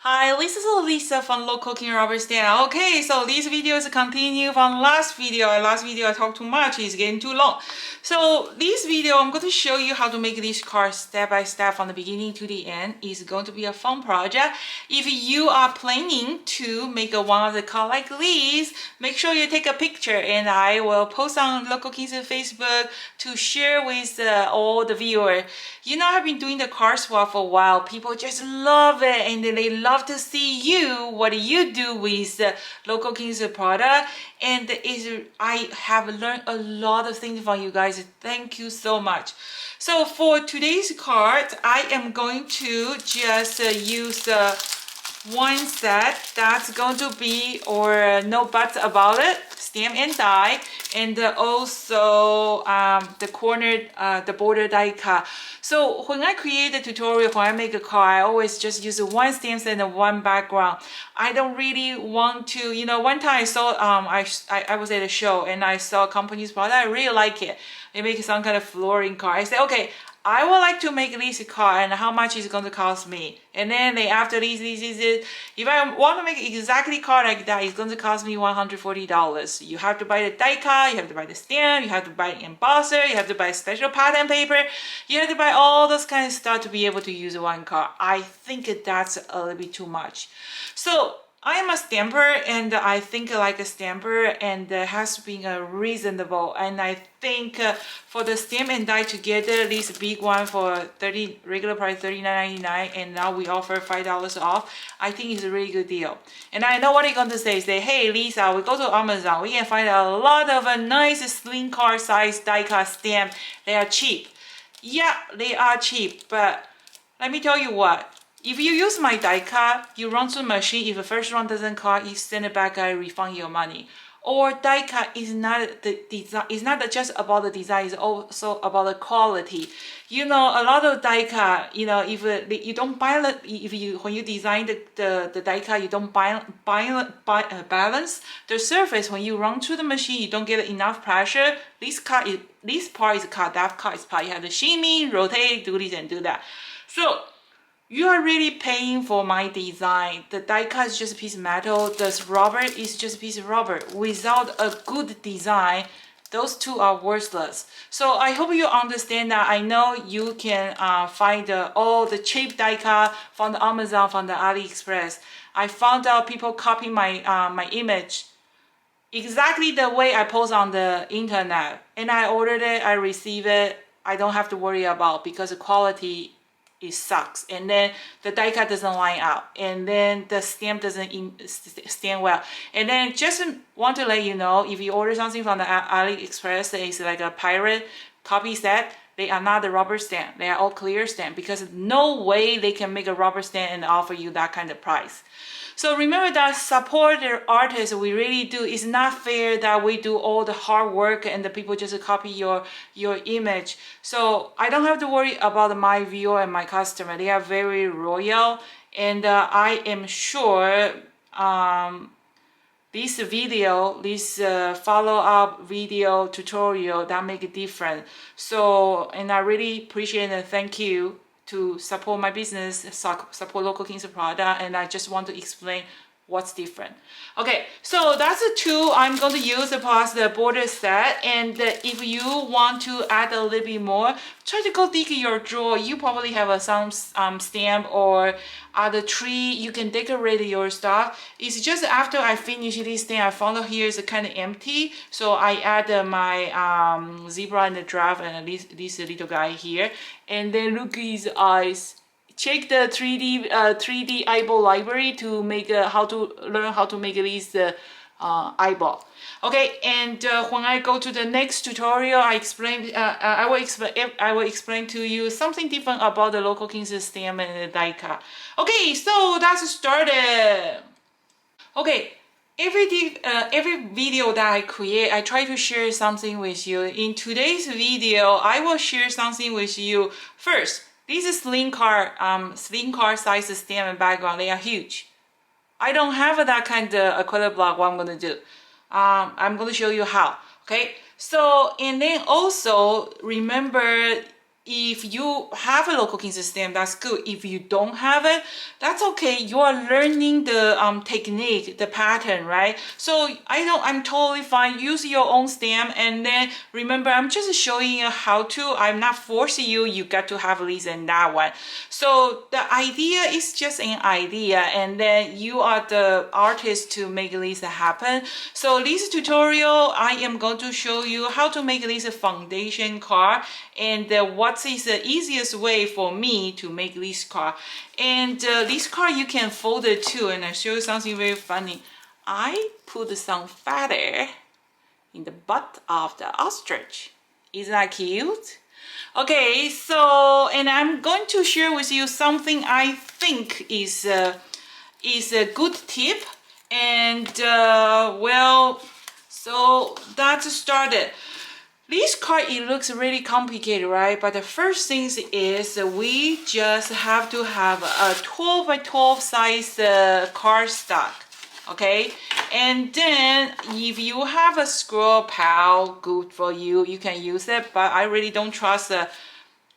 Hi, this is Lisa from Local King Robert Stan. Okay, so this video is a continue from last video. Last video I talked too much, it's getting too long. So this video I'm going to show you how to make these cards step by step from the beginning to the end. It's going to be a fun project. If you are planning to make one of the cards like these, make sure you take a picture and I will post on Local King's Facebook to share with all the viewers. You know, I've been doing the card swap for a while. People just love it and they love to see what you do with Local King's product. And I have learned a lot of things from you guys. Thank you so much. So for today's card, I am going to just use one set that's going to be, or no buts about it, stamp and die, and also the border die cut. So when I create a tutorial, when I make a card, I always just use one stamp set and one background. I don't really want to, you know, one time I saw I was at a show and I saw a company's product. I really like it. They make some kind of flooring card. I said, okay, I would like to make this card and how much is it going to cost me? And then after this, if I want to make exactly card like that, it's going to cost me $140. You have to buy the die cut, you have to buy the stamp, you have to buy the embosser, you have to buy special pattern paper, you have to buy all those kind of stuff to be able to use one card. I think that's a little bit too much. So I am a stamper and I think like a stamper, and has been reasonable, and I think for the stamp and die together, this big one for regular price $39.99, and now we offer $5 off. I think it's a really good deal. And I know what you're going to say, hey Lisa, we go to Amazon, we can find a lot of nice slim card size die cut stamp. They are cheap. Yeah, they are cheap, but let me tell you what. If you use my die cut, you run to the machine. If the first run doesn't cut, you send it back, I refund your money. Or die cut is not the design. It's not just about the design. It's also about the quality. You know, a lot of die cut. You know, if you don't balance, when you design the die cut, you don't balance the surface. When you run to the machine, you don't get enough pressure. This part is cut. That part is cut. You have to shimmy, rotate, do this and do that. So you are really paying for my design. The die cut is just a piece of metal. The rubber is just a piece of rubber. Without a good design, those two are worthless. So I hope you understand that. I know you can find all the cheap die cut from the Amazon, from the AliExpress. I found out people copy my image exactly the way I post on the internet. And I ordered it, I received it. I don't have to worry about, because the quality, it sucks, and then the die cut doesn't line up, and then the stamp doesn't stand well. And then just want to let you know, if you order something from the AliExpress, it's like a pirate copy set, they are not the rubber stamp. They are all clear stamp, because no way they can make a rubber stamp and offer you that kind of price. So remember that support the artists, we really do. It's not fair that we do all the hard work and the people just copy your image. So I don't have to worry about my viewer and my customer. They are very loyal, and I am sure this video, this follow-up video tutorial, that make a difference. So, and I really appreciate and thank you to support my business, support Local King's product, and I just want to explain what's different. Okay, so that's the two I'm going to use, plus the border set. And if you want to add a little bit more, try to go dig in your drawer. You probably have some stamp or other tree. You can decorate your stuff. It's just after I finish this thing, I found out here is kind of empty, so I add my zebra and the giraffe and this little guy here. And then look at his eyes. Check the 3D eyeball library to make learn how to make this eyeball. Okay, and when I go to the next tutorial, I will explain to you something different about the Local King's stamp and the die cut. Okay, so that's started. Okay. Every video that I create, I try to share something with you. In today's video, I will share something with you. First, this is slim card size stamp and background. They are huge. I don't have that kind of acrylic block. What I'm gonna do, I'm gonna show you how. Okay. So, and then also remember, if you have a local cooking system, that's good. If you don't have it, that's okay. You are learning the technique, the pattern, right? So I'm totally fine. Use your own stamp, and then remember, I'm just showing you how to. I'm not forcing you. You got to have this and that one. So the idea is just an idea, and then you are the artist to make this happen. So this tutorial, I am going to show you how to make this foundation card, and what is the easiest way for me to make this card. And this card you can fold it too, and I show you something very funny. I put some feather in the butt of the ostrich. Isn't that cute? Okay, so, and I'm going to share with you something I think is a good tip. And well, so that's started. This card, it looks really complicated, right? But the first thing is we just have to have a 12 by 12 size cardstock, okay? And then if you have a scroll pal, good for you, you can use it. But I really don't trust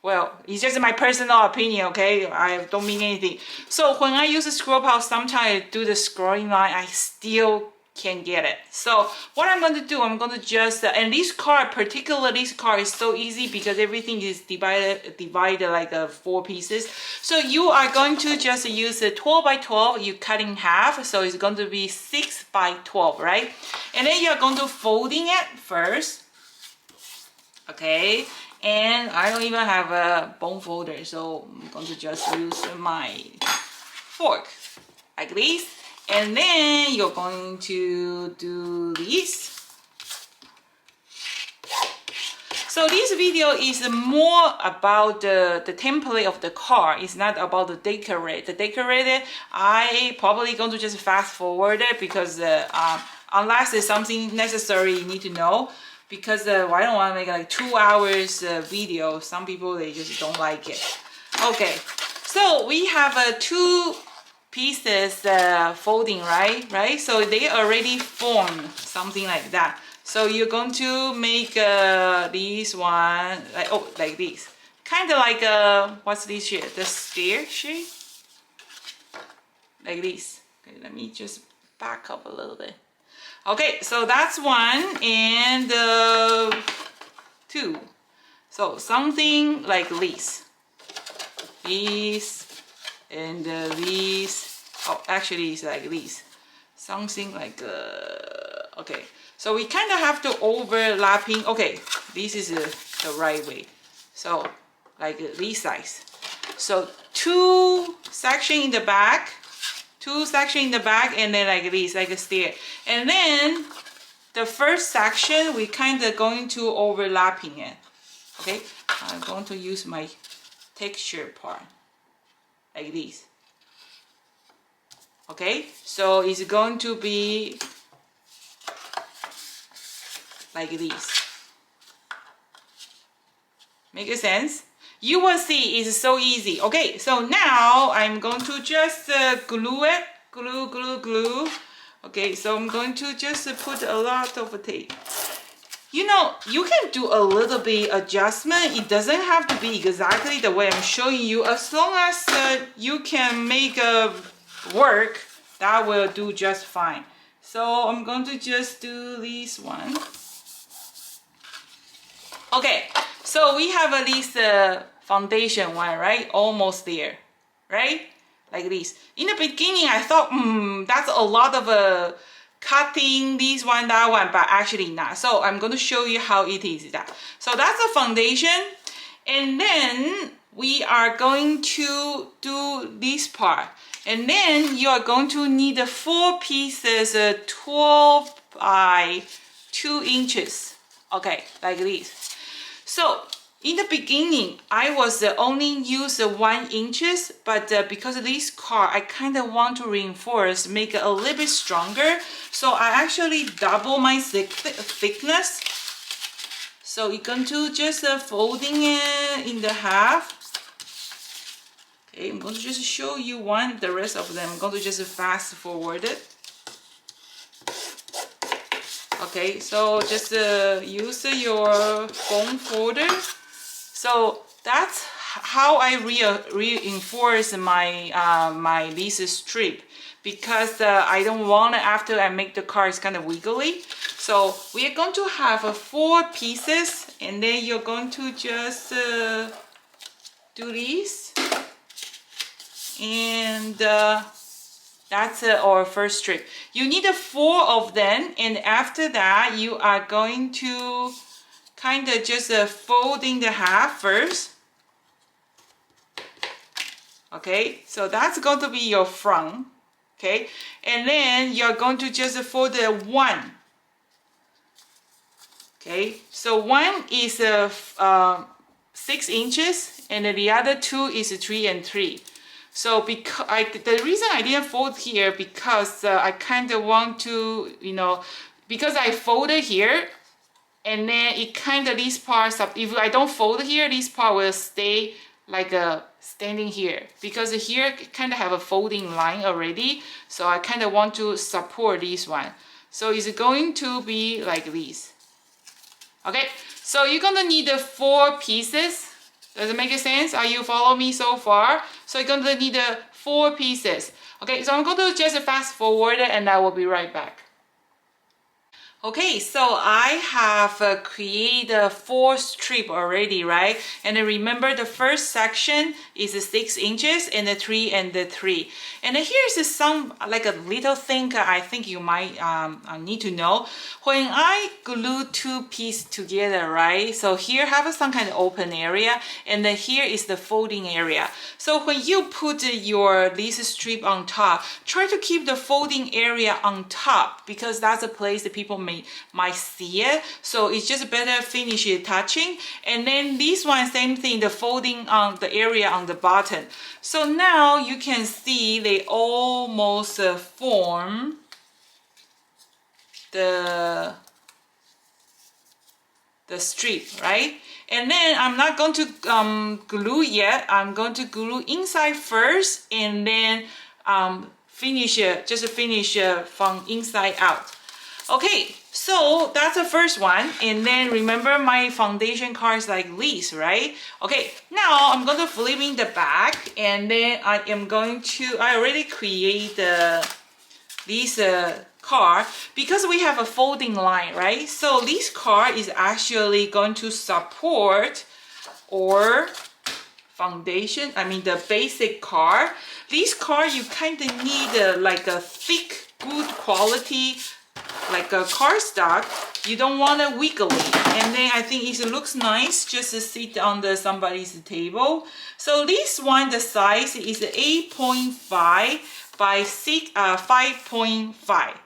well, it's just my personal opinion, okay? I don't mean anything. So when I use a scroll pal, sometimes I do the scrolling line, I still can't get it. So what I'm going to do, I'm going to just, and this card, particularly this card, is so easy because everything is divided like 4 pieces. So you are going to just use a 12 by 12, you cut in half, so it's going to be 6 by 12, right? And then you're going to folding it first, okay? And I don't even have a bone folder, so I'm going to just use my fork like this. And then you're going to do this. So this video is more about the template of the card. It's not about the decorate. The decorated, I probably going to just fast forward it because unless there's something necessary you need to know. Because I don't want to make like 2 hours video. Some people, they just don't like it. Okay, so we have 2 pieces folding, right? So they already formed something like that. So you're going to make this one like this, kind of like what's this shape? The stair shape, like this. Okay, let me just back up a little bit. Okay, so that's 1 and 2. So something like this. This and this. Oh, actually it's like this. Something like okay. So we kind of have to overlapping. Okay, this is the right way. So like this size. So 2 sections in the back. 2 sections in the back, and then like this, like a stair. And then the first section, we kind of going to overlapping it. Okay, I'm going to use my texture part like this. Okay, so it's going to be like this. Make sense? You will see it's so easy. Okay, so now I'm going to just glue it. Glue. Okay, so I'm going to just put a lot of tape. You know, you can do a little bit adjustment. It doesn't have to be exactly the way I'm showing you. As long as you can make a work, that will do just fine. So I'm going to just do this one. Okay, so we have at least foundation one, right? Almost there, right? Like this. In the beginning, I thought, that's a lot of cutting this one, that one, but actually not. So I'm going to show you how it is that. So that's a foundation. And then we are going to do this part. And then you are going to need 4 pieces, 12 by 2 inches. Okay, like this. So in the beginning, I was only use 1 inches, but because of this card, I kind of want to reinforce, make it a little bit stronger. So I actually double my thickness. So you're going to just folding it in the half. Okay, I'm going to just show you one, the rest of them I'm going to just fast forward it. Okay, so just use your foam folder So that's how I reinforce my my this strip, because I don't want after I make the cards kind of wiggly. So we are going to have 4 pieces, and then you're going to just do these, and that's our first strip. You need 4 of them, and after that you are going to kind of just folding the half first. Okay, so that's going to be your front. Okay, and then you're going to just fold the 1. Okay, so 1 is 6 inches, and then the other 2 is 3 and 3. So because the reason I didn't fold here, because I kind of want to, you know, because I folded here, and then it kind of, these parts up, if I don't fold here, this part will stay like standing here, because here kind of have a folding line already. So I kind of want to support this one. So it's going to be like this. Okay, so you're gonna need 4 pieces. Does it make sense? Are you following me so far? So you're gonna need 4 pieces. Okay, so I'm going to just fast forward and I will be right back. Okay, so I have created 4 strips already, right? And remember the first section is 6 inches and the 3 and the 3. And here's some like a little thing I think you might need to know. When I glue 2 pieces together, right? So here have some kind of open area, and then here is the folding area. So when you put this strip on top, try to keep the folding area on top, because that's a place that people might see it. So it's just better finish it touching. And then this one, same thing, the folding on the area on the bottom. So now you can see they almost form the strip, right? And then I'm not going to glue yet. I'm going to glue inside first, and then finish from inside out. Okay, so that's the first one. And then remember my foundation cards like this, right? Okay, now I'm going to flip in the back, and then I am going to, I already create this card, because we have a folding line, right? So this card is actually going to support our foundation, I mean the basic card. This card you kind of need like a thick, good quality, like a cardstock. You don't want it wiggly, and then I think it looks nice just to sit on somebody's table. So this one, the size is 8.5 by 5.5.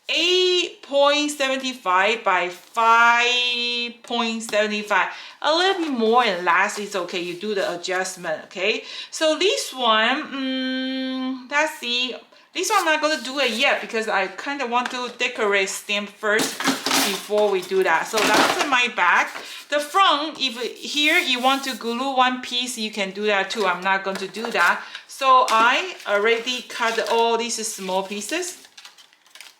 8.75 by 5.75. A little bit more and less is okay. You do the adjustment, okay? So this one, let's see. This one I'm not going to do it yet, because I kind of want to decorate stamp first before we do that. So that's my back. The front, if here you want to glue 1 piece, you can do that too. I'm not going to do that. So I already cut all these small pieces.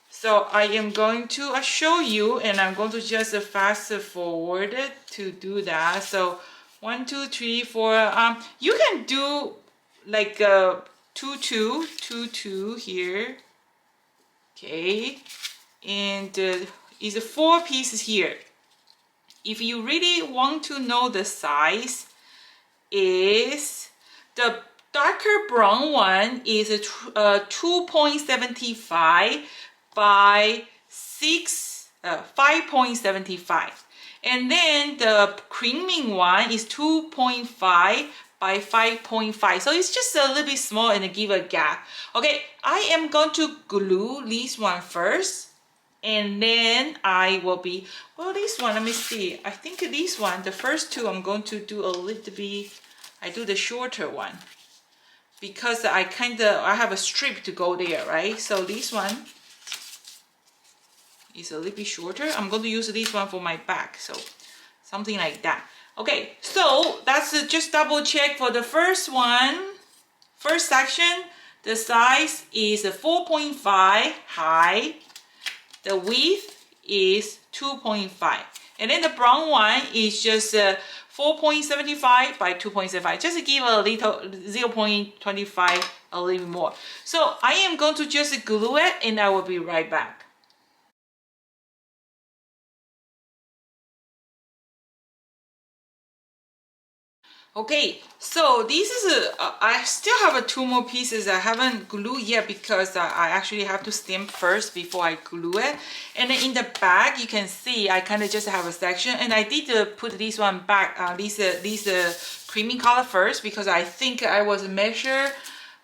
So I am going to show you, and I'm going to just fast forward it to do that. So 1, 2, 3, 4. You can do like 2, 2, 2, 2 here. Okay, and is 4 pieces here. If you really want to know the size, is the darker brown one is 2.75 by 5.75, and then the creaming one is 2.5 by 5.5. So it's just a little bit small and give a gap. Okay, I am going to glue this one first, and then I will be, well, this one, let me see. I think this one, the first 2, I'm going to do a little bit, I do the shorter one, because I have a strip to go there, right? So this one is a little bit shorter. I'm going to use this one for my back, so something like that. Okay, so that's just double check for the first one. First section, the size is 4.5 high. The width is 2.5. And then the brown one is just 4.75 by 2.75, just to give a little 0.25 a little more. So I am going to just glue it and I will be right back. Okay, so this is I still have two more pieces I haven't glued yet because I actually have to stamp first before I glue it. And then in the back, you can see I kind of just have a section, and I did put this one back, this creamy color first, because I think I was measure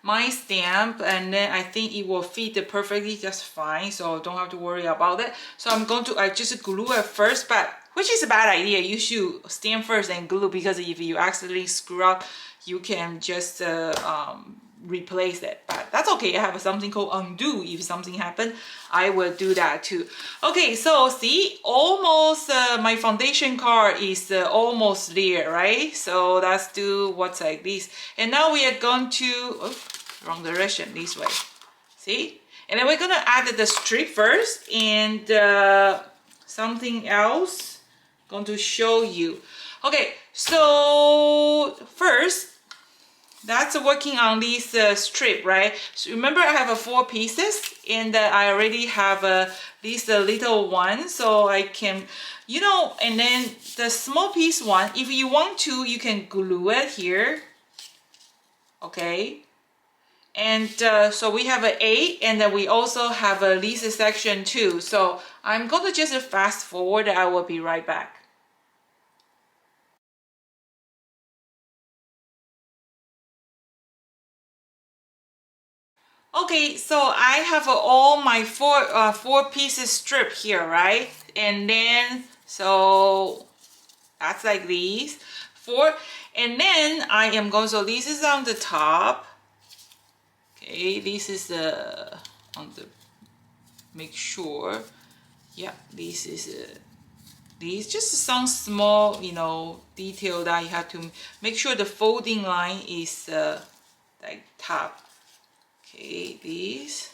my stamp and then I think it will fit perfectly just fine, so don't have to worry about it. So I'm going to I just glue it first, but which is a bad idea. You should stamp first and glue, because if you accidentally screw up, you can just replace it. But that's okay. I have something called undo. If something happened, I will do that too. Okay, so see, almost my foundation card is almost there, right? So let's do what's like this. And now we are going to, wrong direction, this way. See? And then we're gonna add the strip first, and something else going to show you. Okay, so first, that's working on this strip, right? So remember, I have 4 pieces, and I already have this little one, so I can, you know, and then the small piece one, if you want to, you can glue it here. Okay, and so we have an 8, and then we also have this section too. So I'm going to just fast forward. I will be right back. Okay, so I have all my four pieces strip here, right? And then so that's like these 4, and then I am going, so this is on the top. Okay, this is on the, make sure, yeah, this is these just some small, you know, detail that you have to make sure the folding line is like top. Okay, these.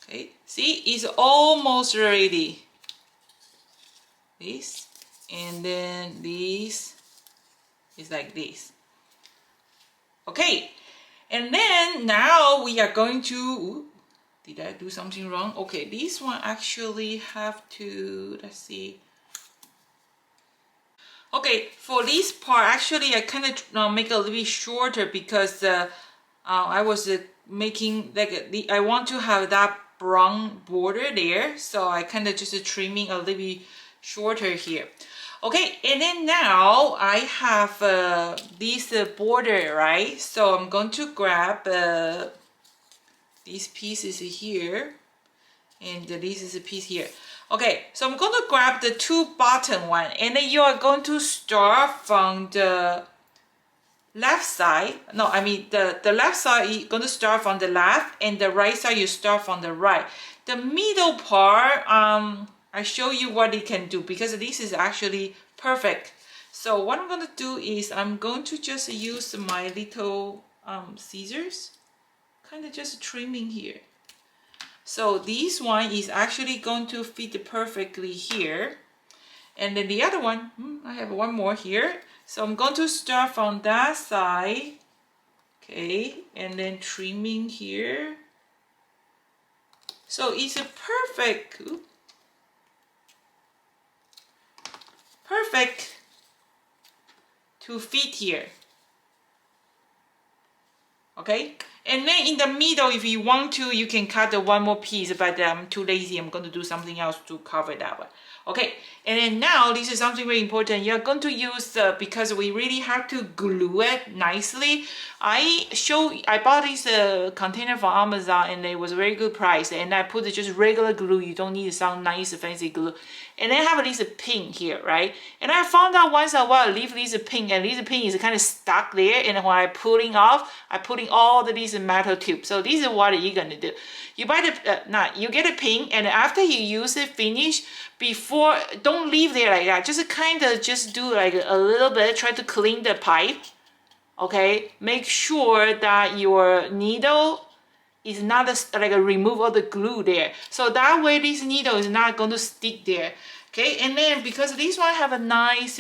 Okay, see, it's almost ready. This, and then this is like this. Okay, and then now we are going to, ooh, did I do something wrong? Okay, this one actually have to, let's see. Okay, for this part, actually I kind of make a little bit shorter, because I was making like I want to have that brown border there, so I kind of just trimming a little bit shorter here. Okay, and then now I have this border, right? So I'm going to grab these pieces here, and this is a piece here. Okay, so I'm going to grab the 2 bottom one, and then you are going to start from the left side. No, I mean the left side, you're going to start from the left, and the right side you start from the right. The middle part, I show you what it can do, because this is actually perfect. So what I'm going to do is I'm going to just use my little scissors, kind of just trimming here. So this one is actually going to fit perfectly here. And then the other one, I have one more here. So I'm going to start from that side, okay, and then trimming here. So it's a perfect, perfect to fit here, okay. And then in the middle, if you want to, you can cut the one more piece, but I'm too lazy. I'm going to do something else to cover that one. Okay, and then now this is something very important. You're going to use, because we really have to glue it nicely. I bought this container from Amazon, and it was a very good price. And I put just regular glue. You don't need some nice fancy glue. And then I have this pin here, right? And I found out once in a while, I leave this pin, and this pin is kind of stuck there. And when I pulling off, I putting all these metal tubes. So this is what you're gonna do. You buy the, you get a pin, and after you use it, finish, before, don't leave there like that. Just kind of just do like a little bit, try to clean the pipe, okay? Make sure that your needle is not like a remove all the glue there. So that way this needle is not going to stick there. Okay, and then because this one have a nice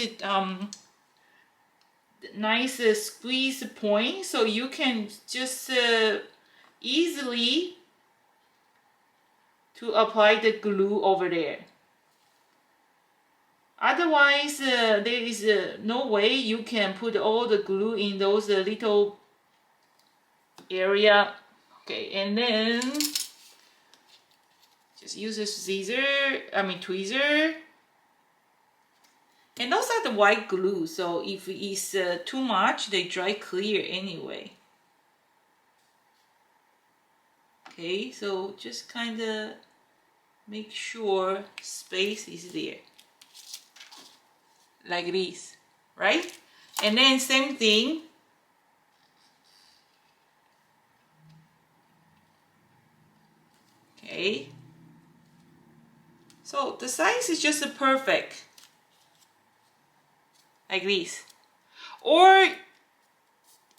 squeeze point, so you can just easily to apply the glue over there. Otherwise, there is no way you can put all the glue in those little area. Okay, and then just use a tweezer. And those are the white glue, so if it's too much, they dry clear anyway. Okay, so just kind of make sure space is there. Like this, right? And then same thing. Okay. So the size is just perfect. Like this. Or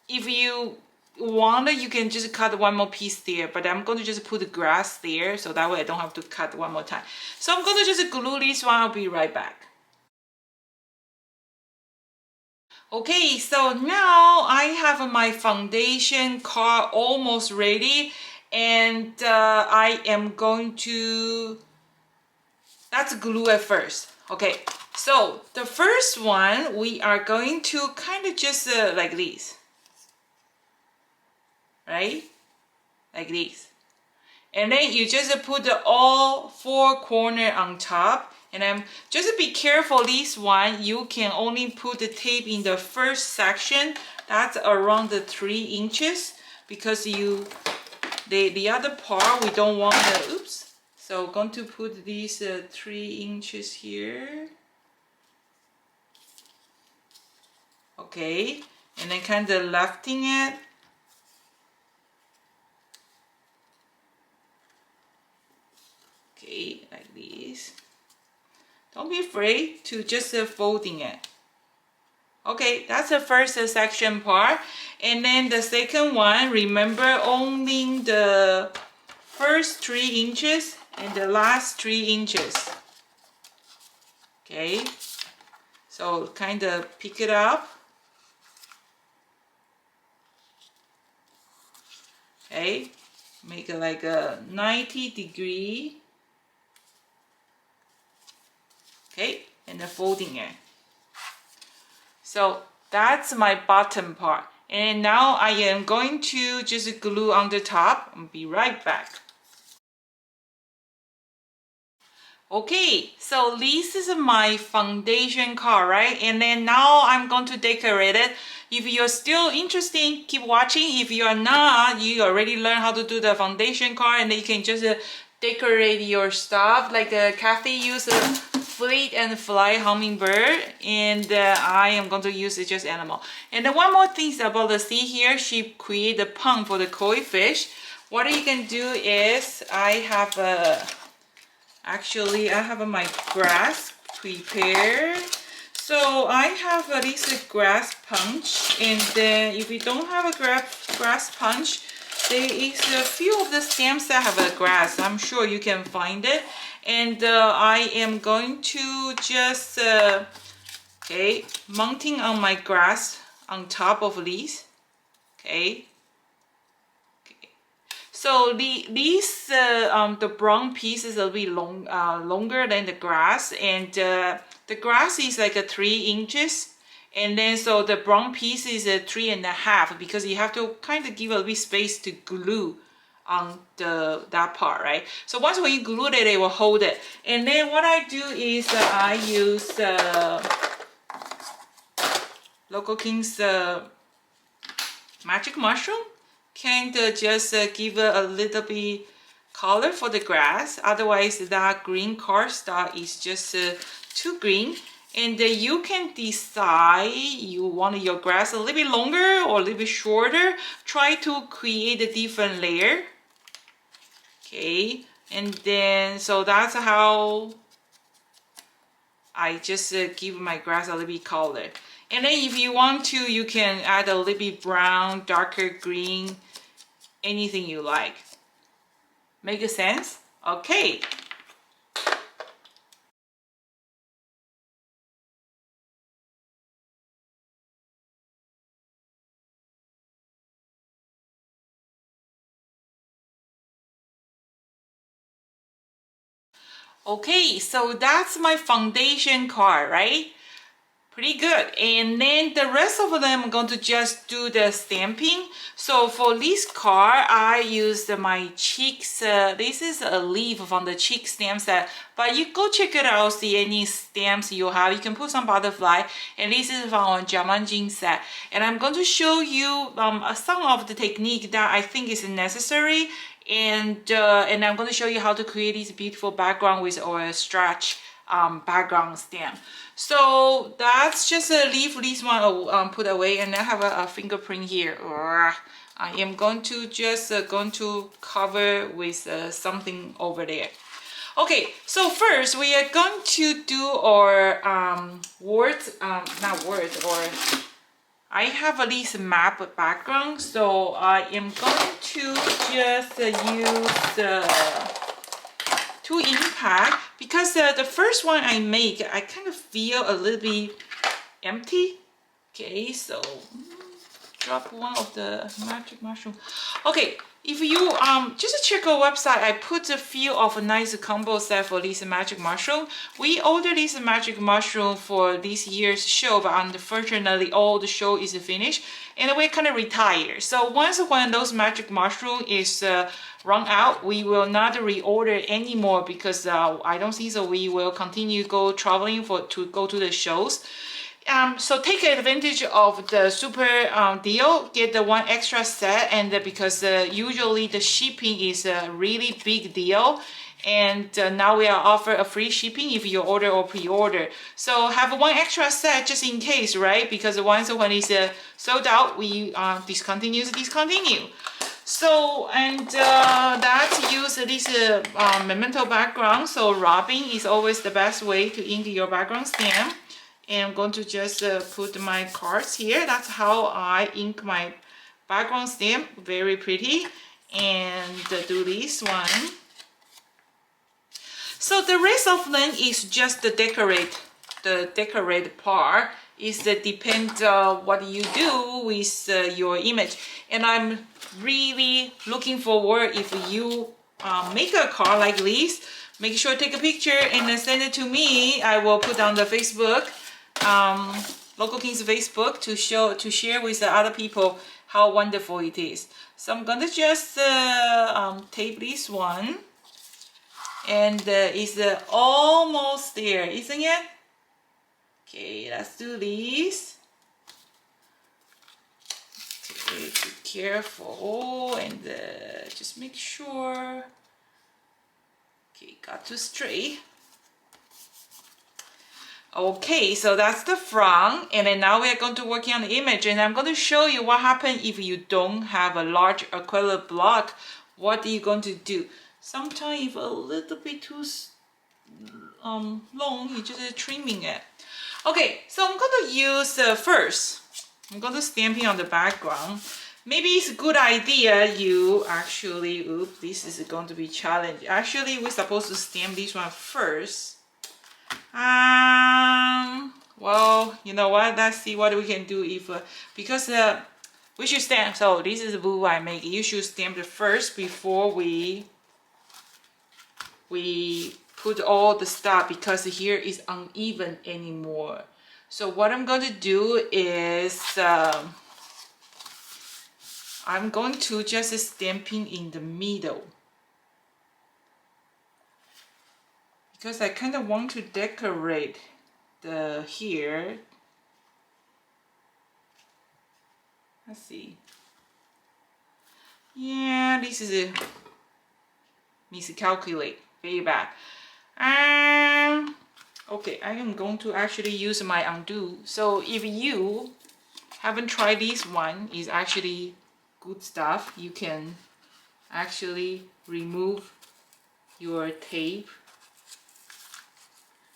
if you want, you can just cut one more piece there, but I'm going to just put the grass there so that way I don't have to cut one more time. So I'm going to just glue this one. I'll be right back. Okay, so now I have my foundation card almost ready, and I am going to, that's glue at first. Okay, so the first one we are going to kind of just like this, right? Like this. And then you just put all four corners on top. And then just be careful, this one, you can only put the tape in the first section. That's around the 3 inches because the other part, we don't want to, oops. So going to put these 3 inches here. Okay, and then kind of lifting it. Okay, like this. Don't be afraid to just folding it. Okay, that's the first section part. And then the second one, remember only the first 3 inches and the last 3 inches. Okay, so kind of pick it up. Okay, make it like a 90-degree. Okay, and then folding it. So that's my bottom part. And now I am going to just glue on the top. I'll be right back. Okay, so this is my foundation card, right? And then now I'm going to decorate it. If you're still interested, keep watching. If you are not, you already learned how to do the foundation card, and then you can just decorate your stuff. Like Kathy used Fleet and Fly hummingbird, and I am going to use it just animal. And then one more thing about the sea here, she created a pond for the koi fish. What you can do is I have my grass prepared. So I have this grass punch, and then if you don't have a grass punch, there is a few of the stamps that have a grass. I'm sure you can find it. And I am going to just mounting on my grass on top of these. Okay. So the brown piece is a bit longer than the grass, and the grass is like 3 inches, and then so the brown piece is 3.5 because you have to kind of give a bit space to glue on that part, right? So once when you glue it, it will hold it. And then what I do is I use Local King's magic mushroom. Kind of just give a little bit color for the grass. Otherwise, that green cardstock is just too green. And you can decide you want your grass a little bit longer or a little bit shorter. Try to create a different layer. Okay, and then so that's how I just give my grass a little bit color. And then if you want to, you can add a little bit brown, darker green, anything you like. Make sense? Okay. Okay, so that's my foundation card, right? Pretty good. And then the rest of them, I'm going to just do the stamping. So for this card, I used my cheeks. This is a leaf from the cheek stamp set, but you go check it out, see any stamps you have. You can put some butterfly, and this is from Jamanjin set. And I'm going to show you some of the technique that I think is necessary. And I'm going to show you how to create this beautiful background with our stretch background stamp. So that's just leave this one put away, and I have a fingerprint here. I am going to just going to cover with something over there. Okay, so first we are going to do our words, not words, or I have a this map background, so I am going to just use to impact, because the first one I make, I kind of feel a little bit empty. Okay, so drop one of the magic mushroom. Okay, if you just check our website, I put a few of a nice combo set for this magic mushroom. We ordered this magic mushroom for this year's show, but unfortunately all the show is finished and we're kind of retired. So once when those magic mushroom is run out, we will not reorder anymore, because I don't think so we will continue go traveling to go to the shows. So take advantage of the super deal, get the one extra set, and because usually the shipping is a really big deal, and now we are offer a free shipping if you order or pre-order. So have one extra set just in case, right? Because once when it's sold out, we discontinue. So, and that use this memento background. So rubbing is always the best way to ink your background stamp. And I'm going to just put my cards here. That's how I ink my background stamp. Very pretty. And do this one. So the rest of them is just the decorate part. Is depend what you do with your image. And I'm really looking forward if you make a card like this. Make sure to take a picture and then send it to me. I will put on the Facebook. Local Kings Facebook to share with the other people how wonderful it is. So I'm gonna just tape this one, and it's almost there, isn't it? Okay, let's do this. Okay, be careful and just make sure. Okay, got to straight. Okay, so that's the front, and then now we are going to work on the image, and I'm going to show you what happens if you don't have a large acrylic block. What are you going to do? Sometimes if a little bit too long, you're just trimming it. Okay, so I'm going to use first, I'm going to stamp it on the background. Maybe it's a good idea you actually, oops, this is going to be challenging. Actually, we're supposed to stamp this one first. Well, you know what, let's see what we can do if because we should stamp. So this is the boo I make. You should stamp it first before we put all the stuff, because here is uneven anymore. So what I'm going to do is I'm going to just stamping in the middle, because I kind of want to decorate the here. Let's see. Yeah, this is a miscalculate. Very bad. Okay, I am going to actually use my undo. So if you haven't tried this one, is actually good stuff. You can actually remove your tape.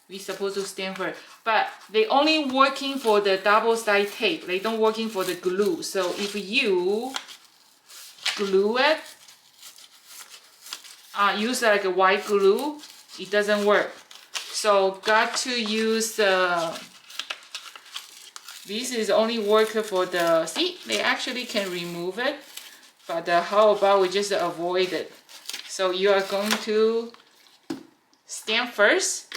We're supposed to stamp for it, but they only working for the double side tape. They don't working for the glue. So if you glue it, use like a white glue, it doesn't work. So got to use this is only work for the, see, they actually can remove it, but how about we just avoid it? So you are going to stamp first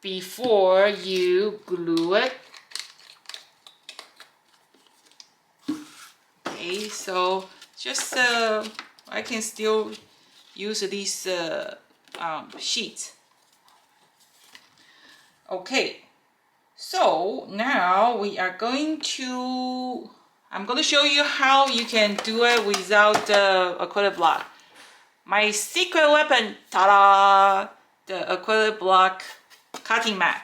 before you glue it. Okay, so just I can still use these sheets. Okay, so now we are going to, I'm going to show you how you can do it without the acrylic block. My secret weapon, ta-da! The acrylic block cutting mat.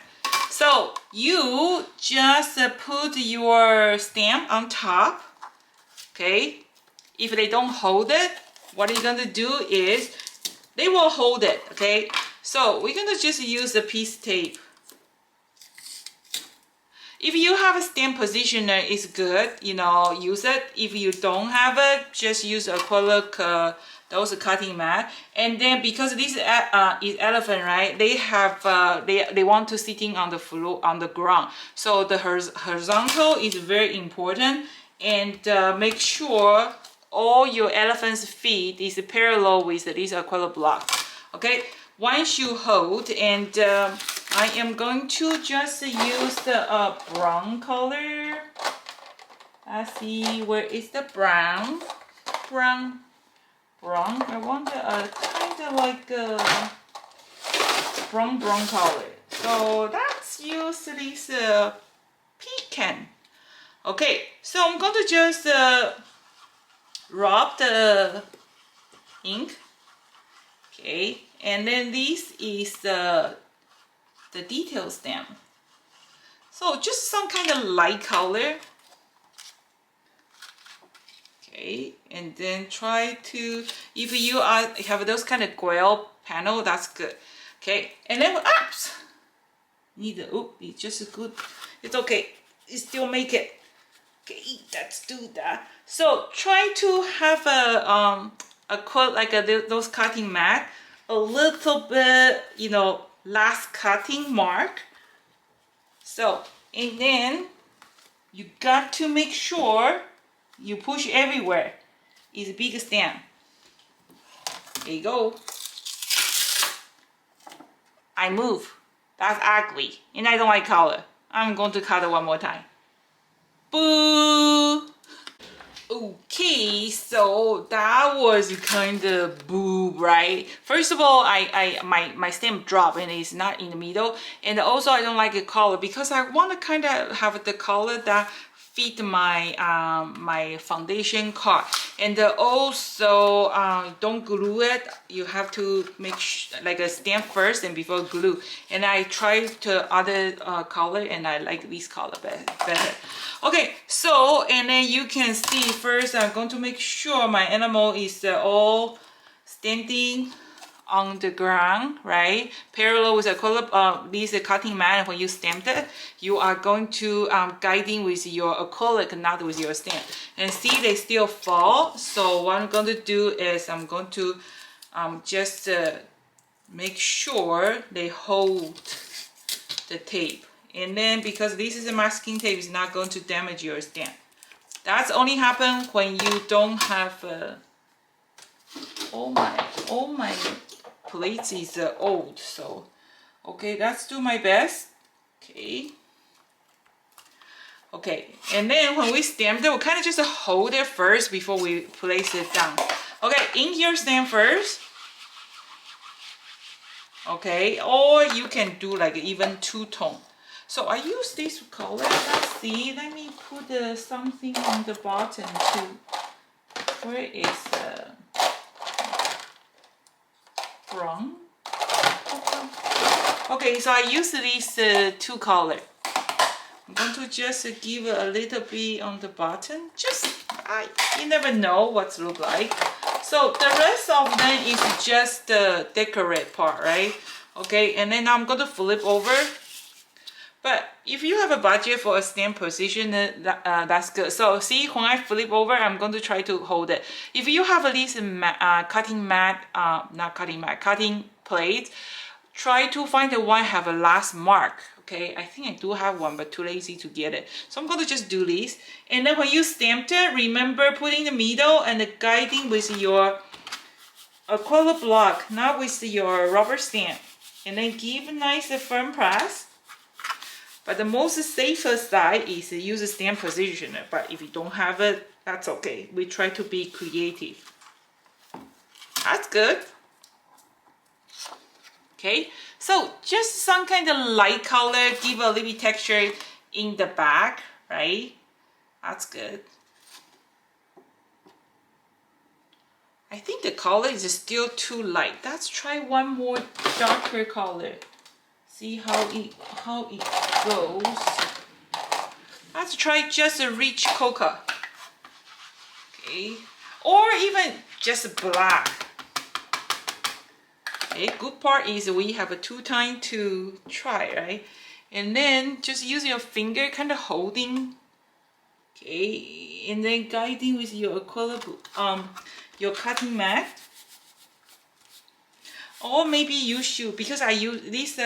So you just put your stamp on top. Okay, if they don't hold it, what you're going to do is they will hold it. Okay, so we're going to just use the piece tape. If you have a stamp positioner, it's good, you know, use it. If you don't have it, just use acrylic, those cutting mat. And then because this is elephant, right? They have they want to sitting on the floor, on the ground. So the horizontal is very important, and make sure all your elephant's feet is parallel with this acrylic block. Okay, once you hold, and I am going to just use the brown color. Let's see, where is the brown? Brown. I want kind of like a brown color. So let's use this pecan. Okay, so I'm going to just rub the ink. Okay, and then this is the detail stamp. So just some kind of light color. Okay, and then try to, if you have those kind of grail panel, that's good. Okay, and then oops, need the it's just good. It's okay. You still make it. Okay, let's do that. So try to have a quote like those cutting mat, a little bit, you know, last cutting mark. So, and then you got to make sure you push everywhere. It's a big stamp. There you go. I move. That's ugly, and I don't like color. I'm going to cut it one more time. Boo! Okay, so that was kind of boo, right? First of all, my stamp dropped and it's not in the middle, and also I don't like the color because I want to kind of have the color that fit my my foundation card. And also don't glue it. You have to make like a stamp first and before glue. And I tried the other color and I like this color better. Okay, so and then you can see first I'm going to make sure my animal is all standing on the ground, right? Parallel with acrylic, this cutting mat. When you stamped it, you are going to guiding with your acrylic, not with your stamp. And see, they still fall. So what I'm going to do is I'm going to just make sure they hold the tape. And then because this is a masking tape, it's not going to damage your stamp. That's only happen when you don't have all my plates is old. So okay, let's do my best. Okay, and then when we stamp it, we'll kind of just hold it first before we place it down. Okay, ink your stamp first. Okay, or you can do like even two-tone. So I use this color. Let's see. Let me put something on the bottom too. Where is brown? Okay, so I use these two color. I'm going to just give a little bit on the bottom. Just you never know what it look like. So the rest of them is just the decorate part, right? Okay, and then I'm going to flip over. But if you have a budget for a stamp position, that's good. So see, when I flip over, I'm going to try to hold it. If you have these cutting plate, try to find the one have a last mark. Okay, I think I do have one, but too lazy to get it. So I'm going to just do this. And then when you stamped it, remember putting the middle and the guiding with your acrylic block, not with your rubber stamp, and then give a nice firm press. But the most safest side is to use a stamp positioner, but if you don't have it, that's okay. We try to be creative. That's good. Okay, so just some kind of light color, give a little bit texture in the back, right? That's good. I think the color is still too light. Let's try one more darker color. See how it goes. Let's try just a rich cocoa. Okay, or even just black. Okay, good part is we have a 2 time to try, right? And then just use your finger kind of holding, okay, and then guiding with your acrylic, your cutting mat. Or maybe you should, because I use this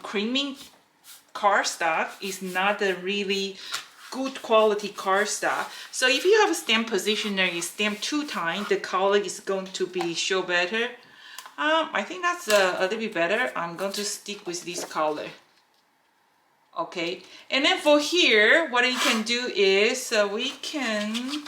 creaming cardstock is not a really good quality cardstock. So if you have a stamp positioner, you stamp 2 times, the color is going to be show better. I think that's a little bit better. I'm going to stick with this color. Okay, and then for here, what you can do is we can,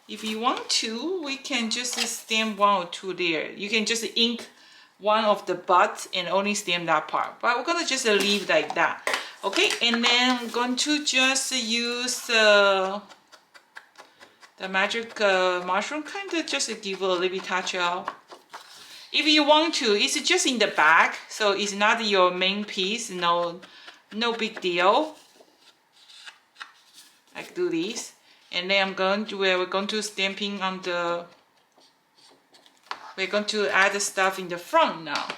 if you want to, we can just stamp 1 or 2 there. You can just ink one of the butts and only stamp that part. But we're gonna just leave like that. Okay, and then I'm going to just use the magic mushroom, kind of just give a little bit touch up. If you want to, it's just in the back, so it's not your main piece. No big deal. Like do this, and then we're going to stamping on the. We're going to add the stuff in the front now.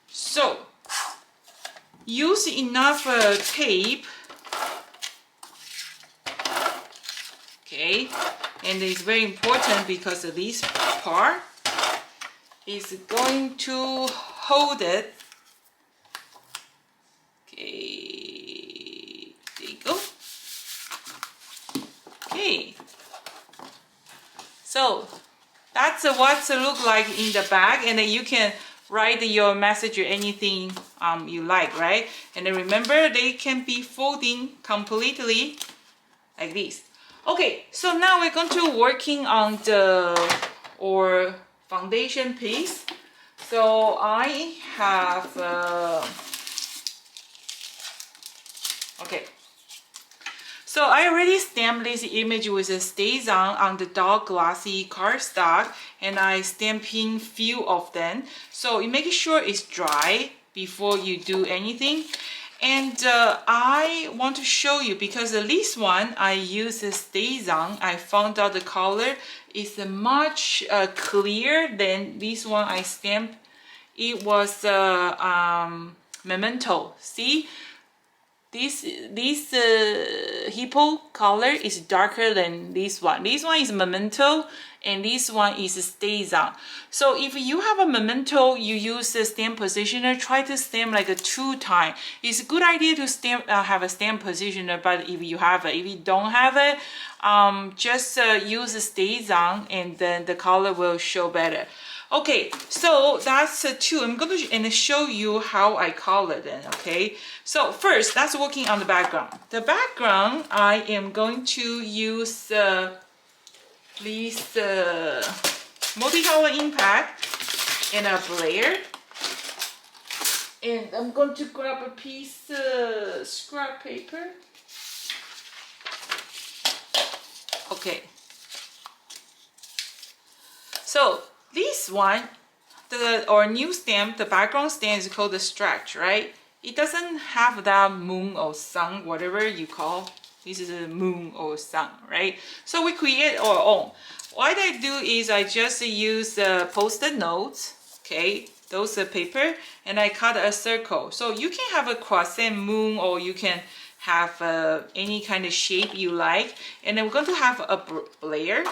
So use enough tape. Okay, and it's very important because this part is going to hold it. Okay, there you go. Okay, so that's what it look like in the back, and then you can write your message or anything you like, right? And then remember, they can be folding completely like this. Okay, so now we're going to working on the foundation piece. So I have okay. So I already stamped this image with a stays on the dark glossy cardstock, and I stamping few of them. So you make sure it's dry before you do anything. And I want to show you, because this one I use a stays on. I found out the color is much clearer than this one I stamped. It was memento. See? This hippo color is darker than this one. This one is memento, and this one is stays on. So if you have a memento, you use the stamp positioner. Try to stamp like a 2 times. It's a good idea to stamp have a stamp positioner, but if you have it, if you don't have it, just use the stays on, and then the color will show better. Okay, so that's 2. I'm going to show you how I color them, okay? So first, that's working on the background. The background, I am going to use this multicolor impact and a Blair. And I'm going to grab a piece of scrap paper. Okay. So this one, our new stamp, the background stamp is called the stretch, right? It doesn't have that moon or sun, whatever you call. This is a moon or sun, right? So we create our own. What I do is I just use post-it notes, okay, those paper, and I cut a circle. So you can have a croissant moon, or you can have any kind of shape you like. And then we're going to have a layer.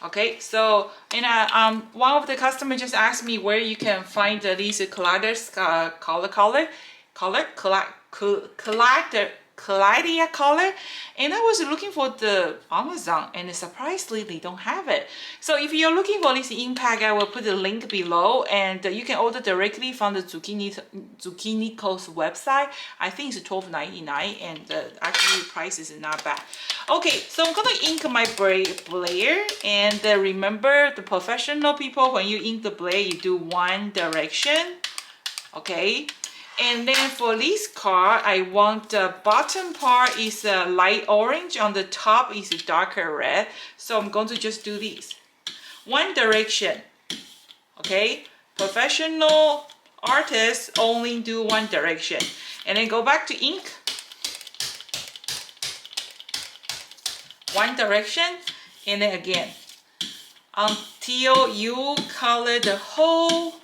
Okay, so and one of the customers just asked me where you can find these Kaleidacolor Kaleidacolor, and I was looking for the Amazon, and surprisingly they don't have it. So if you're looking for this ink pack, I will put the link below, and you can order directly from the Zucchinico's website. I think it's $12.99, and actually the price is not bad. Okay, so I'm gonna ink my blade, and remember, the professional people, when you ink the blade, you do one direction. Okay, and then for this card, I want the bottom part is light orange, on the top is darker red. So I'm going to just do this. One direction. Okay, professional artists only do one direction. And then go back to ink. One direction, and then again. Until you color the whole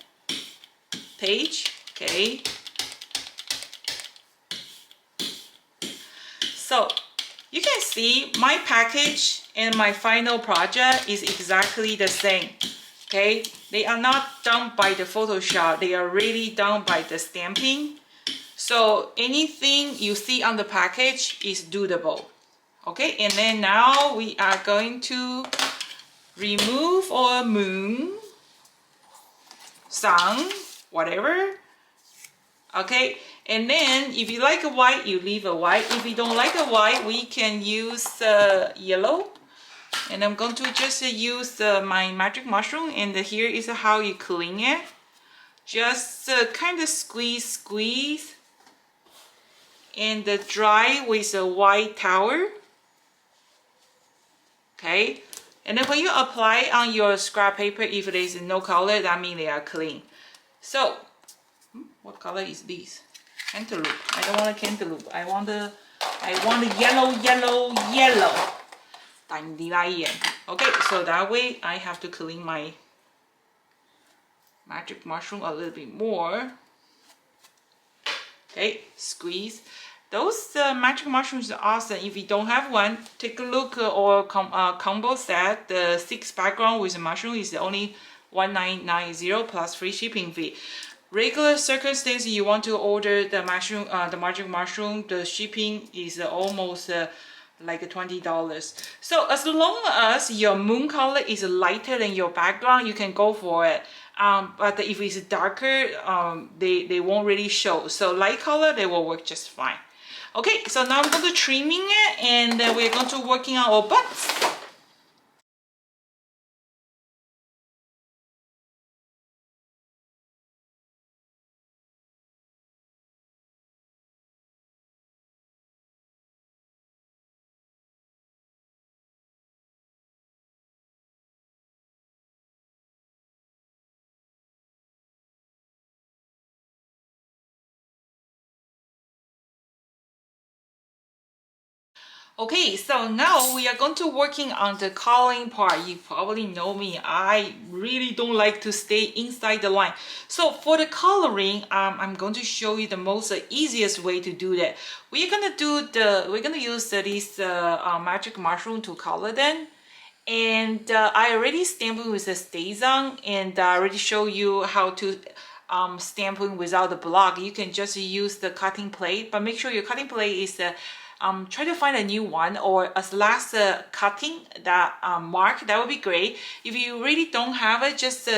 page. Okay. So you can see my package and my final project is exactly the same. Okay, they are not done by the Photoshop, they are really done by the stamping. So anything you see on the package is doable. Okay, and then now we are going to remove our moon, sun, whatever. Okay, and then if you like a white, you leave a white. If you don't like a white, we can use yellow. And I'm going to just use my magic mushroom, and here is how you clean it. Just kind of squeeze and dry with a white towel. Okay, and then when you apply on your scrap paper, if there is no color, that means they are clean. So what color is this? Cantaloupe. I don't want a cantaloupe. I want a yellow. Okay, so that way I have to clean my magic mushroom a little bit more. Okay, squeeze. Those magic mushrooms are awesome. If you don't have one, take a look or combo set. The 6 background with mushroom is only $19.90 plus free shipping fee. Regular circumstance, you want to order the mushroom, the magic mushroom, the shipping is almost like $20. So as long as your moon color is lighter than your background, you can go for it. But if it's darker, they won't really show. So light color, they will work just fine. Okay, so now I'm going to trimming it, and then we're going to working on our butts. Okay, so now we are going to working on the coloring part. You probably know me, I really don't like to stay inside the line. So for the coloring, I'm going to show you the most easiest way to do that. We're gonna use this magic mushroom to color them. And I already stamped with the StazOn, and I already show you how to stamping without the block. You can just use the cutting plate, but make sure your cutting plate is try to find a new one, or as last cutting that mark, that would be great. If you really don't have it, just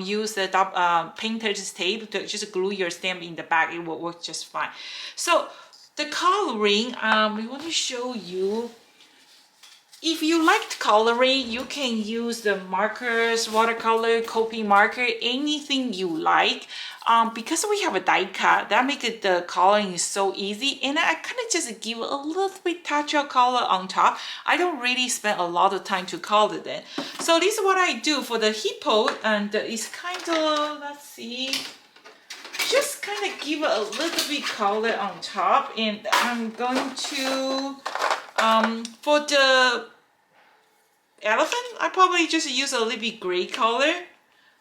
use the painter's tape to just glue your stamp in the back. It will work just fine. So the coloring, we want to show you. If you liked coloring, you can use the markers, watercolor, Copic marker, anything you like. Because we have a die cut, that makes it the coloring is so easy. And I kind of just give a little bit touch of color on top. I don't really spend a lot of time to color them. So this is what I do for the hippo, and it's kind of, let's see, just kind of give a little bit color on top. And I'm going to for the elephant, I probably just use a little bit gray color.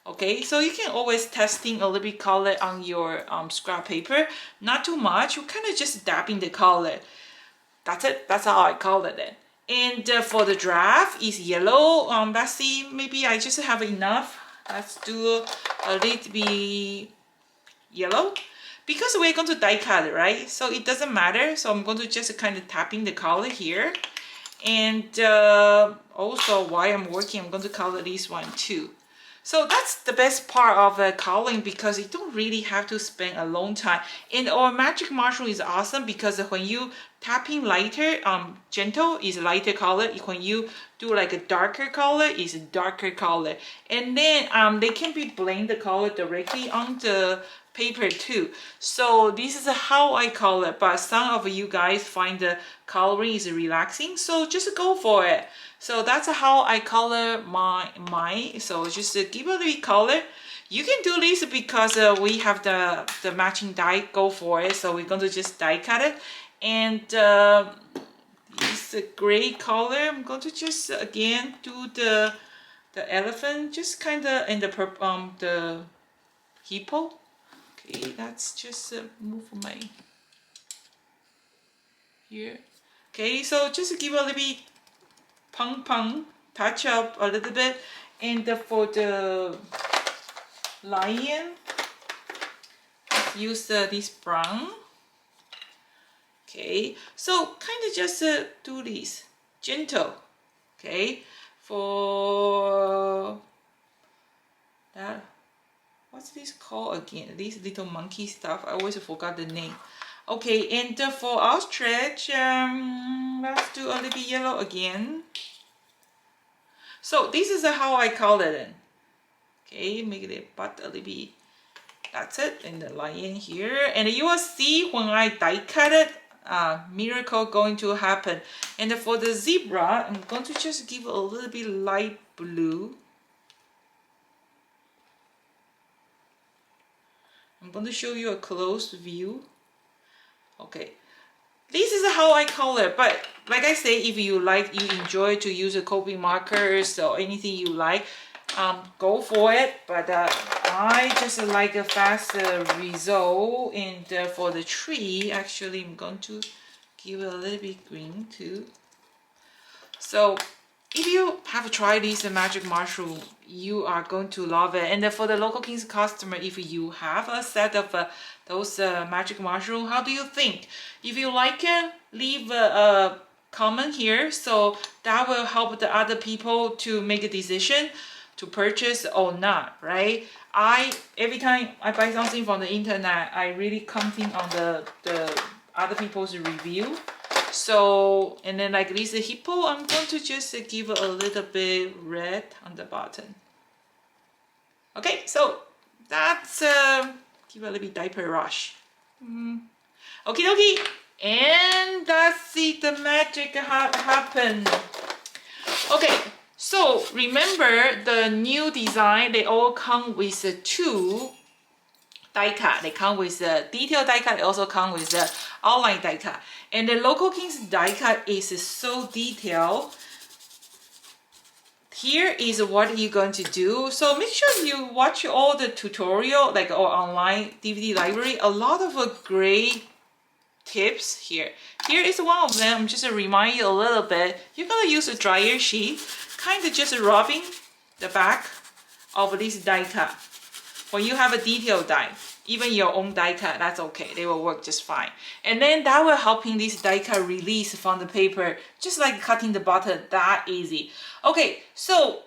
Okay, so you can always testing a little bit color on your scrap paper. Not too much. You kind of just dabbing the color. That's it. That's how I color it. And for the draft is yellow. Let's see. Maybe I just have enough. Let's do a little bit yellow. because we're going to die cut, right? So it doesn't matter. So I'm going to just kind of tapping the color here. And also while I'm working, I'm going to color this one too. So that's the best part of coloring, because you don't really have to spend a long time. And our magic mushroom is awesome because when you tapping lighter, gentle is lighter color. When you do like a darker color, is a darker color. And then they can be blend the color directly on the paper too. So this is how I color, but some of you guys find the coloring is relaxing, so just go for it. So that's how I color mine. So just give a little color. You can do this because we have the matching die. Go for it. So we're going to just die cut it. And it's a gray color. I'm going to just again do the elephant, just kind of in the hippo. Okay, that's just move my here. Okay, so just give a little bit pong, touch up a little bit. And for the lion, use this brown. Okay, so kind of just do this gentle. Okay, for that, what's this called again? These little monkey stuff, I always forgot the name. Okay, and for ostrich, let's do a little bit yellow again. So this is how I color it. Okay, make the butt a little bit. That's it, and the lion here. And you will see when I die cut it, miracle going to happen. And for the zebra, I'm going to just give a little bit light blue. I'm going to show you a close view. Okay, this is how I color, but like I say, if you enjoy to use a copy markers or anything you like, go for it. But I just like a faster result. And for the tree, actually, I'm going to give it a little bit green too. So if you have tried this magic mushroom, you are going to love it. And for the Local Kings customer, if you have a set of those magic mushroom, how do you think? If you like it, leave a comment here, so that will help the other people to make a decision to purchase or not, right? Every time I buy something from the internet, I really counting on the other people's review. So, and then like this hippo, I'm going to just give a little bit red on the bottom. Okay, so that's give a little bit diaper rush. Okie dokie, and that's it, the magic happened. Okay, so remember the new design, they all come with two die cut. They come with the detailed die cut. They also come with the outline die cut. And the Local Kings die cut is so detailed. Here is what you're going to do. So make sure you watch all the tutorial, like or online DVD library. A lot of great tips here. Here is one of them. I'm just to remind you a little bit. You're gonna use a dryer sheet, kind of just rubbing the back of this die cut. When you have a detailed die, even your own die cut, that's okay. They will work just fine. And then that will helping this die cut release from the paper, just like cutting the button, that easy. Okay, so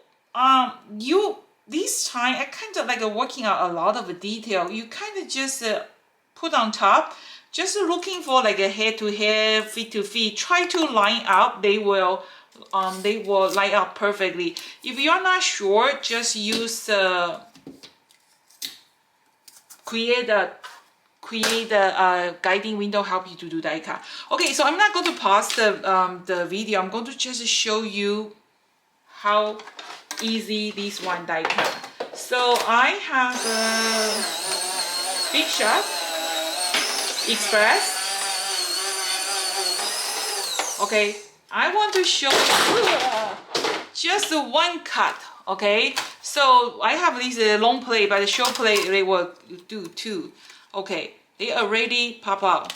this time I kind of like working out a lot of detail. You kind of just put on top, just looking for like a head to head, feet to feet. Try to line up. They will line up perfectly. If you're not sure, just use create a guiding window, help you to do die cut. Okay, so I'm not going to pause the video. I'm going to just show you how easy this one die cut. So I have a Big Shot Express. Okay, I want to show you just one cut. Okay, so I have this long plate, but the short plate they will do too. Okay, they already pop out.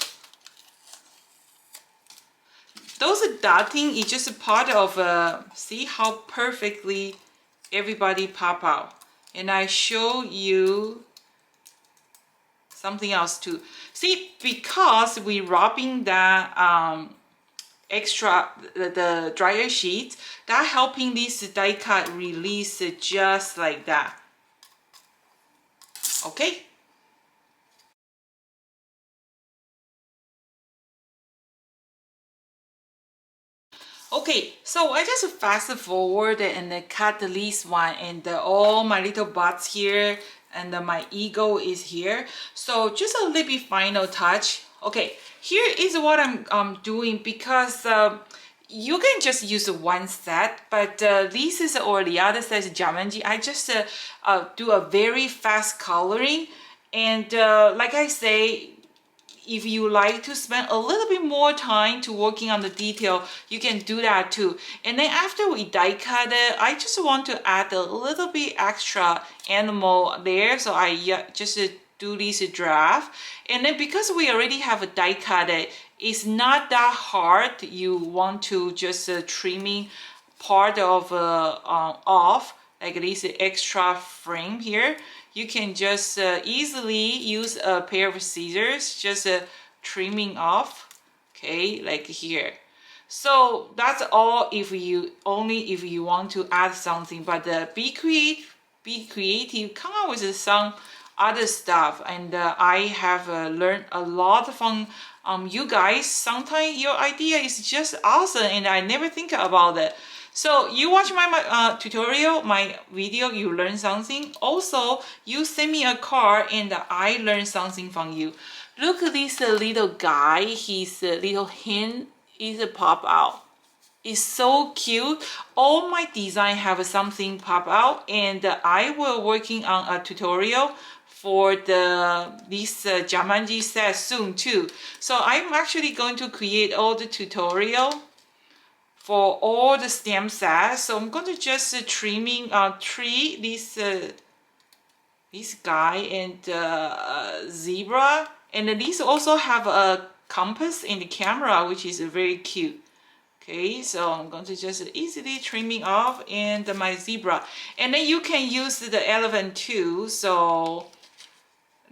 Those dotting is just a part of see how perfectly everybody pop out. And I show you something else too. See, because we rubbing that extra the dryer sheet, that helping this die cut release just like that. Okay. Okay, so I just fast forward and cut this one, and all my little butts here, and my ego is here. So just a little bit final touch. Okay, here is what I'm doing, because you can just use one set, but this is, or the other set is Jamanji. I just do a very fast coloring, and like I say, if you like to spend a little bit more time to working on the detail, you can do that too. And then after we die cut it, I just want to add a little bit extra animal there. So I just do this draft. And then because we already have a die cut it, it's not that hard. You want to just trimming part of off, like this extra frame here. You can just easily use a pair of scissors, just trimming off, okay, like here. So that's all if you want to add something, but be creative, come up with some other stuff. And I have learned a lot from you guys. Sometimes your idea is just awesome and I never think about it. So you watch my tutorial, my video, you learn something. Also, you send me a card and I learn something from you. Look at this little guy, his little hand is pop out. It's so cute. All my design have something pop out, and I will working on a tutorial for this Jamanji set soon too. So I'm actually going to create all the tutorial for all the stem sets. So I'm going to just trimming tree this guy and zebra, and these also have a compass in the camera, which is very cute. Okay, so I'm going to just easily trimming off and my zebra, and then you can use the elephant too. So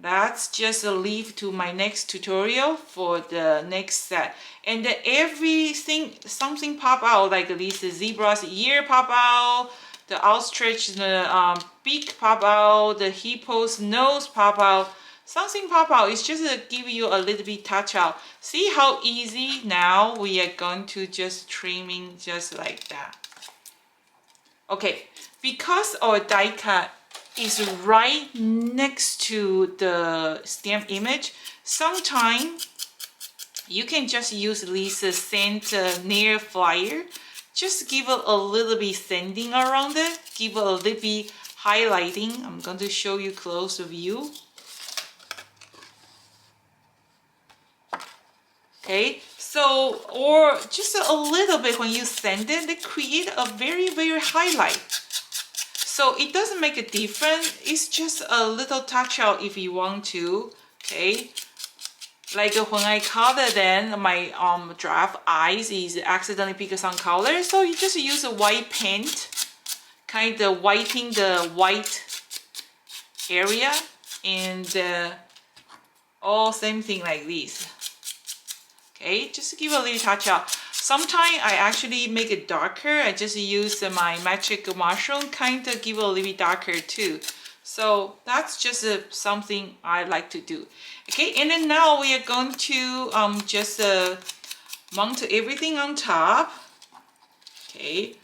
that's just a leave to my next tutorial for the next set. And everything, something pop out, like this zebra's ear pop out, the ostrich, the beak pop out, the hippo's nose pop out, something pop out. It's just to give you a little bit touch out. See how easy now we are going to just trimming just like that. Okay, because our die cut is right next to the stamp image, sometimes you can just use this scent nail flyer. Just give it a little bit sanding around it, give it a little bit highlighting. I'm going to show you close view. Okay, so, or just a little bit when you sand it, they create a very, very highlight. So it doesn't make a difference. It's just a little touch out if you want to. Okay, like when I color, then my draft eyes is accidentally pick some color. So you just use a white paint, kind of whitening the white area, and all same thing like this. Okay, just give a little touch up. Sometimes I actually make it darker. I just use my magic mushroom, kind of give it a little bit darker too. So that's just something I like to do. Okay, and then now we are going to just mount everything on top. Okay,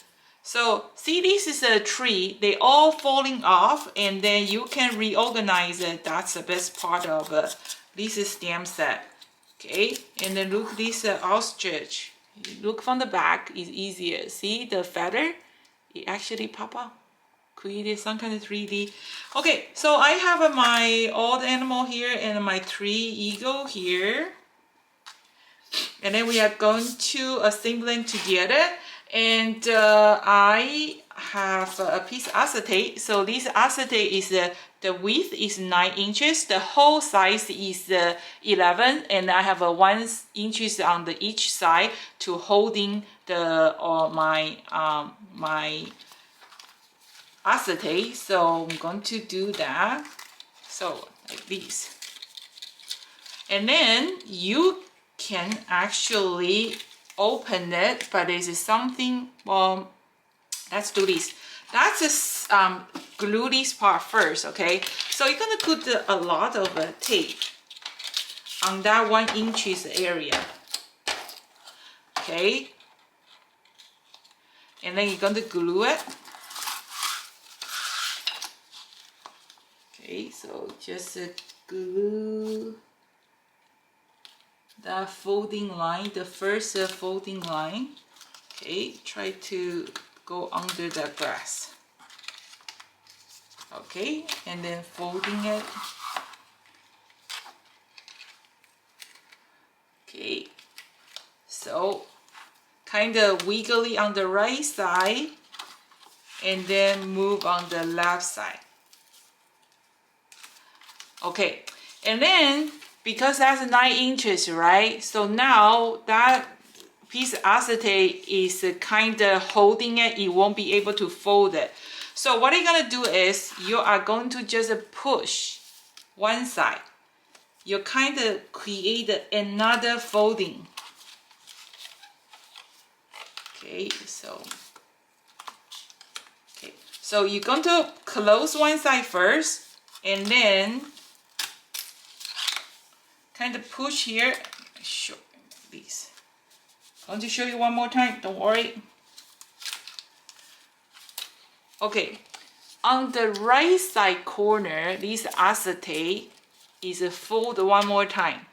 so see, this is a tree. They all falling off, and then you can reorganize it. That's the best part of this stamp set. Okay, and then look this ostrich. Look from the back is easier. See the feather? It actually pop up. Created some kind of 3D. Okay, so I have my old animal here and my tree eagle here. And then we are going to assemble them together. And I have a piece of acetate. So this acetate is the width is 9 inches. The whole size is 11, and I have 1 inches on the each side to holding the my acetate. So I'm going to do that. So like this. And then you can actually open it, but there's something, well, let's do this. Let's just glue this part first, okay? So you're gonna put a lot of tape on that 1 inch area, okay? And then you're going to glue it. Okay, so just glue the folding line, the first folding line. Okay, try to go under the glass. Okay, and then folding it. Okay, so kind of wiggly on the right side and then move on the left side. Okay, and then because that's 9 inches, right? So now that piece of acetate is kind of holding it, it won't be able to fold it. So what you're gonna do is you are going to just push one side. You kind of create another folding. Okay, so you're going to close one side first, and then kind of push here. Show this. I'm going to show you one more time. Don't worry. Okay, on the right side corner, this acetate is fold one more time.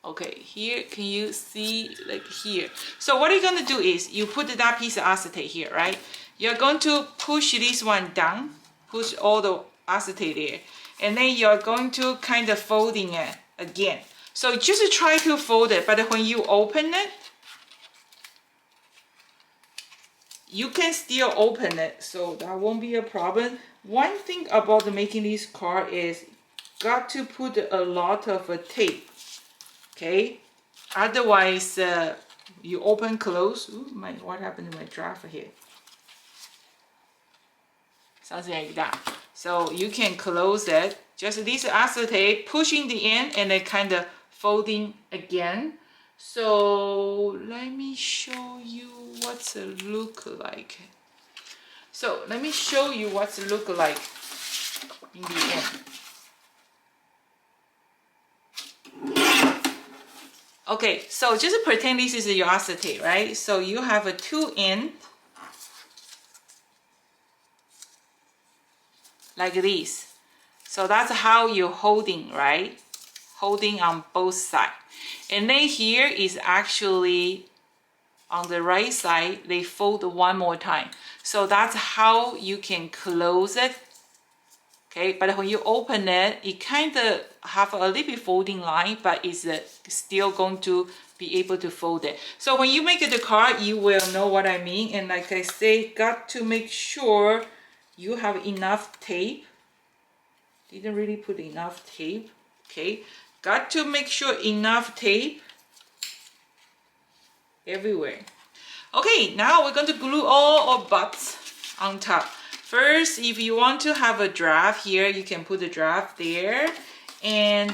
Okay, here, can you see, like here? So what you're going to do is, you put that piece of acetate here, right? You're going to push this one down, push all the acetate there. And then you're going to kind of folding it again. So just try to fold it, but when you open it, you can still open it, so that won't be a problem. One thing about making this card is, got to put a lot of tape. Okay, otherwise you open close. Ooh, what happened to my draft here? Something like that. So you can close it. Just this acetate, pushing the end and then kind of folding again. So let me show you what's it look like. So let me show you what's it look like in the end. Okay, so just pretend this is your acetate, right? So you have a 2 end like this. So that's how you're holding, right? Holding on both sides. And then here is actually on the right side, they fold one more time. So that's how you can close it. Okay, but when you open it, it kind of have a little bit folding line, but it's still going to be able to fold it. So when you make the card, you will know what I mean. And like I say, got to make sure you have enough tape. Didn't really put enough tape. Okay, got to make sure enough tape everywhere. Okay, now we're going to glue all our butts on top. First, if you want to have a draft here, you can put the draft there. And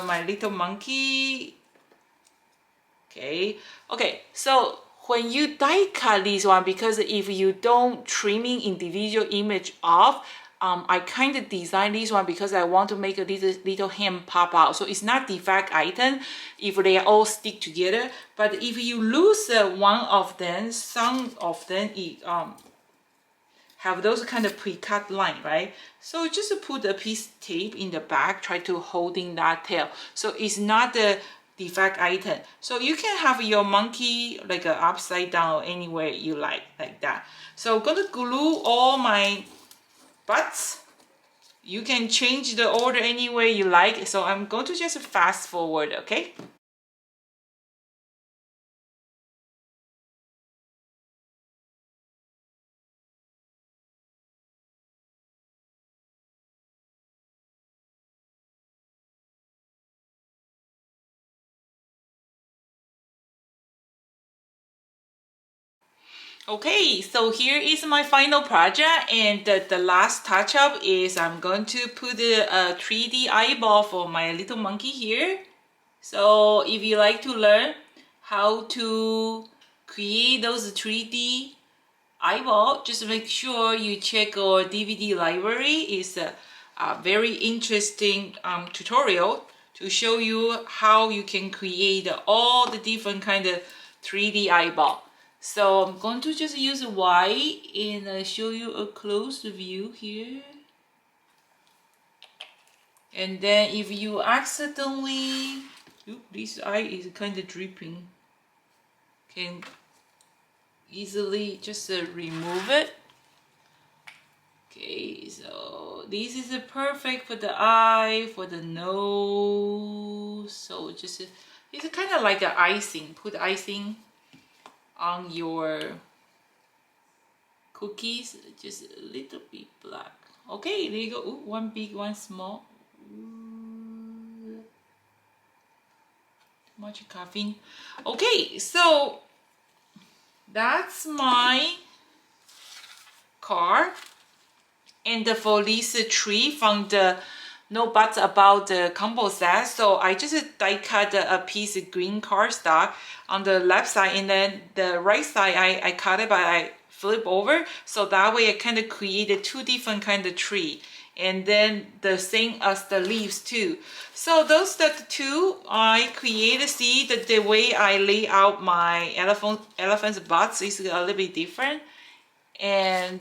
my little monkey. Okay, so when you die cut this one, because if you don't trimming individual image off, I kind of designed this one because I want to make a little hand pop out. So it's not defect item if they all stick together. But if you lose one of them, some of them it, have those kind of pre-cut line, right? So just put a piece of tape in the back, try to holding that tail. So it's not a defect item. So you can have your monkey like a upside down anywhere you like that. So I'm gonna glue all my butts. You can change the order any way you like. So I'm going to just fast forward, okay? Okay, so here is my final project, and the last touch up is I'm going to put a 3D eyeball for my little monkey here. So if you like to learn how to create those 3D eyeball, just make sure you check our DVD library. It's a very interesting tutorial to show you how you can create all the different kind of 3D eyeball. So I'm going to just use white and show you a close view here. And then if you accidentally, this eye is kind of dripping, can easily just remove it. Okay, so this is perfect for the eye, for the nose. So just it's kind of like an icing. Put icing on your cookies, just a little bit black. Okay, there you go. Ooh, one big, one small. Ooh, too much caffeine. Okay, so that's my card. And for this tree from the No Buts About the combo set, so I just die cut a piece of green cardstock on the left side, and then the right side I cut it, but I flip over, so that way I kind of created two different kind of tree, and then the same as the leaves too. So those are the two I created. See that the way I lay out my elephant's butts is a little bit different, and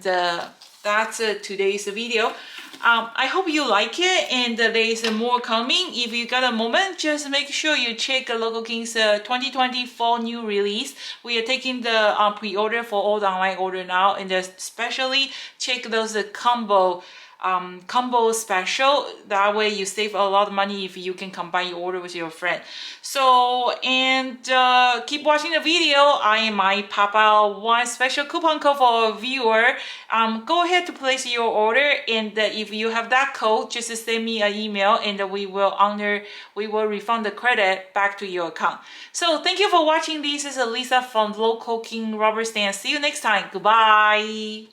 that's today's video. I hope you like it, and there's more coming. If you got a moment, just make sure you check Local King's 2024 new release. We are taking the pre-order for all the online order now, and especially check those combo special. That way you save a lot of money if you can combine your order with your friend. So, and keep watching the video. I might pop out one special coupon code for a viewer. Go ahead to place your order, and if you have that code, just send me an email, and we will refund the credit back to your account. So thank you for watching. This is Lisa from Local King Rubber Stamp. See you next time. Goodbye.